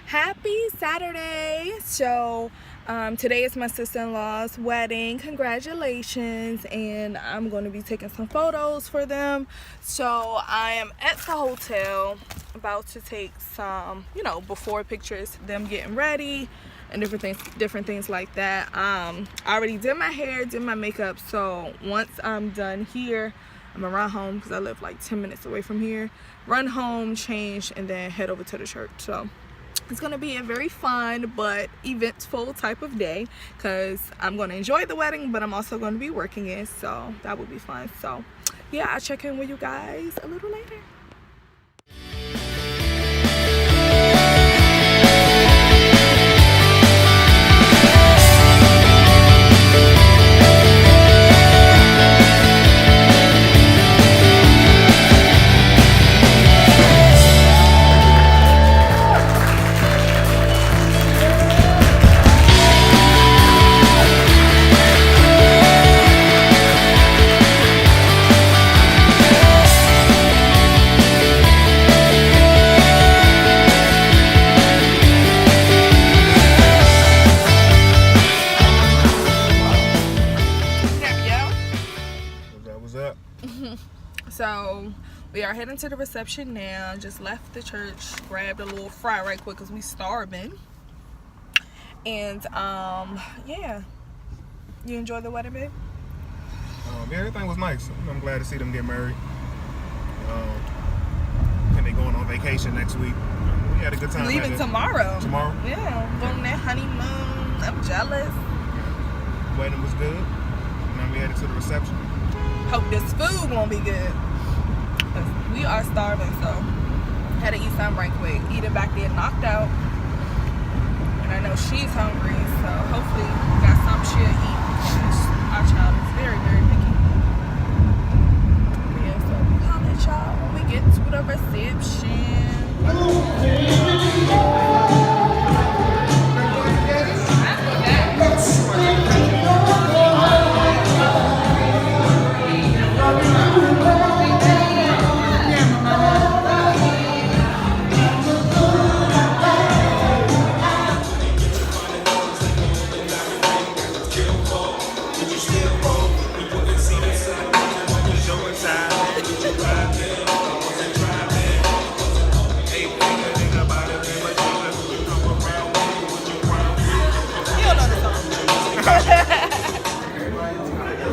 Happy Saturday. So today is my sister-in-law's wedding. Congratulations. And I'm going to be taking some photos for them. So I am at the hotel about to take some, before pictures, them getting ready and different things like that. I already did my hair, did my makeup. So once I'm done here, I'm gonna run home because I live like 10 minutes away from here. Run home, change, and then head over to the church. So it's gonna be a very fun but eventful type of day because I'm gonna enjoy the wedding, but I'm also gonna be working it, so that will be fun. So yeah, I'll check in with you guys a little later. So we are heading to the reception now. Just left the church, grabbed a little fry right quick because we starving. And yeah, you enjoyed the wedding, babe? Yeah, everything was nice. I'm glad to see them get married. And they going on vacation next week. We had a good time. Leaving tomorrow. Tomorrow? Yeah, going on that honeymoon. I'm jealous. Wedding was good. Now we headed to the reception. Hope this food won't be good. We are starving, so had to eat something right quick. Eat it back there, knocked out. And I know she's hungry, so hopefully we got something she'll eat. Our child is very, very picky. Yeah, so we'll holler at y'all when we get to the reception.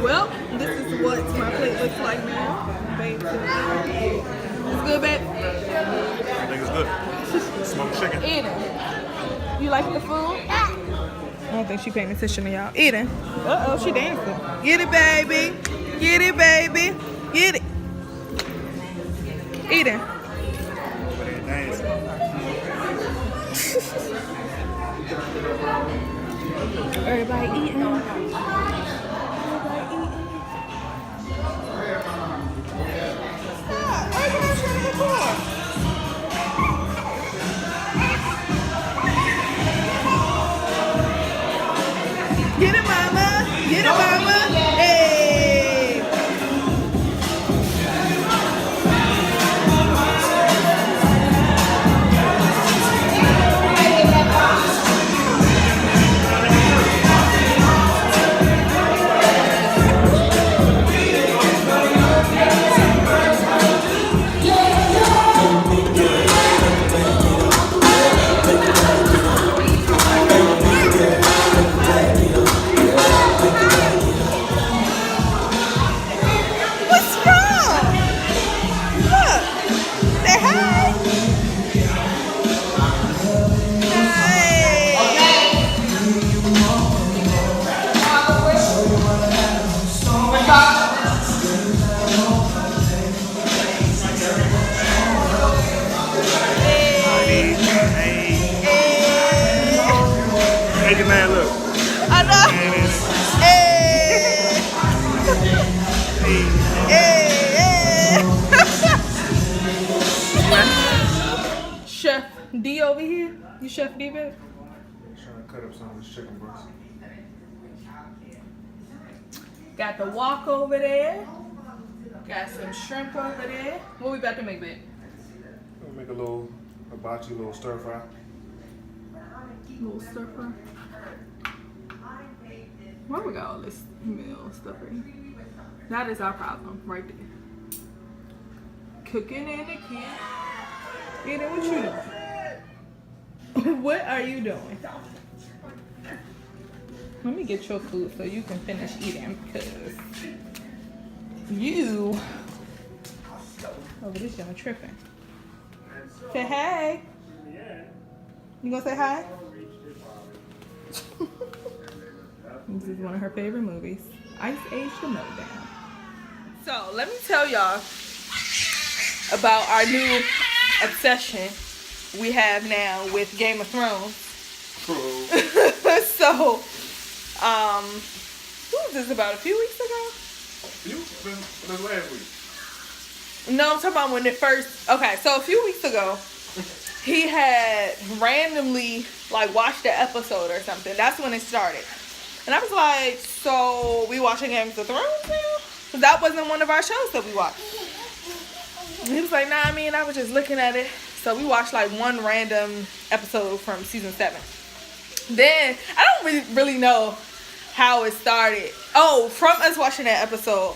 Well, this is what my plate looks like now. Babe, it's good, babe? I think it's good. Smoked chicken. Eating. You like the food? I don't think she paying attention to y'all. Eating. Uh-oh, she dancing. Get it, baby. Get it, baby. Get it. Eating. Over there dancing. Everybody eating. Get it, mama. Get it, mama. Hey. Make it man look. I know. Hey. Chef D over here. You Chef D, babe? I'm trying to cut up some of this chicken breast. Got the wok over there. Got some shrimp over there. What we about to make, babe? We'll make a little hibachi, little stir fry. Little stir fry. Where we got all this meal stuff in? That is our problem right there. Cooking in the kitchen. Eating what you doing? What are you doing? Let me get your food so you can finish eating because you over this young tripping. Say hey. You gonna say hi? This is one of her favorite movies. Ice Age the Meltdown. So let me tell y'all about our new obsession we have now with Game of Thrones. So, who was this about? A few weeks ago? Last week. No, I'm talking about when it first. Okay, so a few weeks ago, he had randomly like watched an episode or something. That's when it started. And I was like, so we watching Game of Thrones now? Because that wasn't one of our shows that we watched. And he was like, nah, I mean, I was just looking at it. So we watched like one random episode from season 7. Then, I don't really know how it started. Oh, from us watching that episode,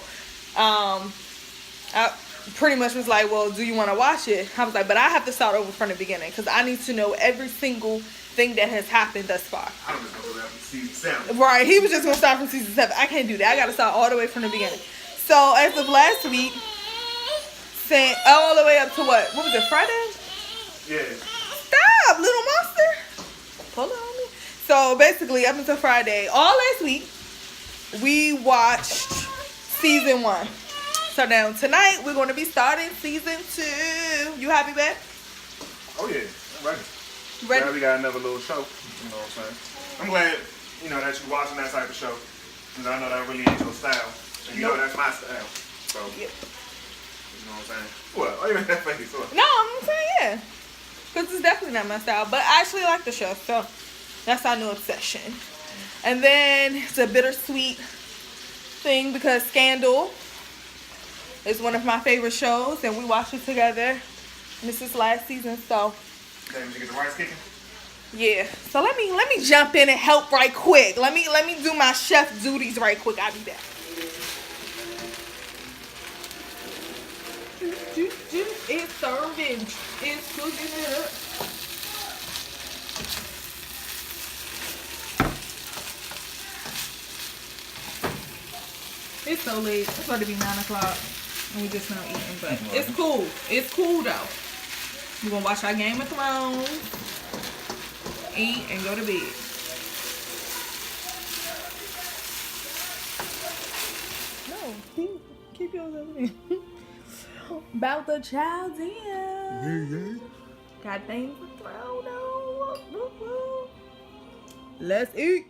I pretty much was like, well, do you want to watch it? I was like, but I have to start over from the beginning because I need to know every single thing that has happened thus far. I was just going to go from season 7. Right, he was just going to start from season 7. I can't do that. I got to start all the way from the beginning. So, as of last week, all the way up to what? What was it, Friday? Yeah. Stop, little monster. Pull it on me. So, basically, up until Friday, all last week, we watched season 1. So, now, tonight, we're going to be starting season 2. You happy, babe? Oh, yeah. I'm ready. Ready? Glad we got another little show. You know what I'm saying? I'm glad, you know, that you're watching that type of show. Because I know that really ain't your style. And you know that's my style. So, Yep. you know what I'm saying? What? Oh, you made that face. What? No, I'm saying yeah. Because it's definitely not my style. But I actually like the show. So, that's our new obsession. And then, it's a bittersweet thing because Scandal is one of my favorite shows. And we watched it together. And this is last season, so. Okay, did you get the rice kicking? Yeah. So let me jump in and help right quick. Let me do my chef duties right quick. I'll be back. It's serving. It's cooking it up. It's so late. It's about to be 9 o'clock. And we just not eating. But it's cool. It's cool though. We're gonna watch our Game of Thrones, eat, and go to bed. No, keep yours over there. About the child's ear. Yeah. Got things to throw though. Let's eat.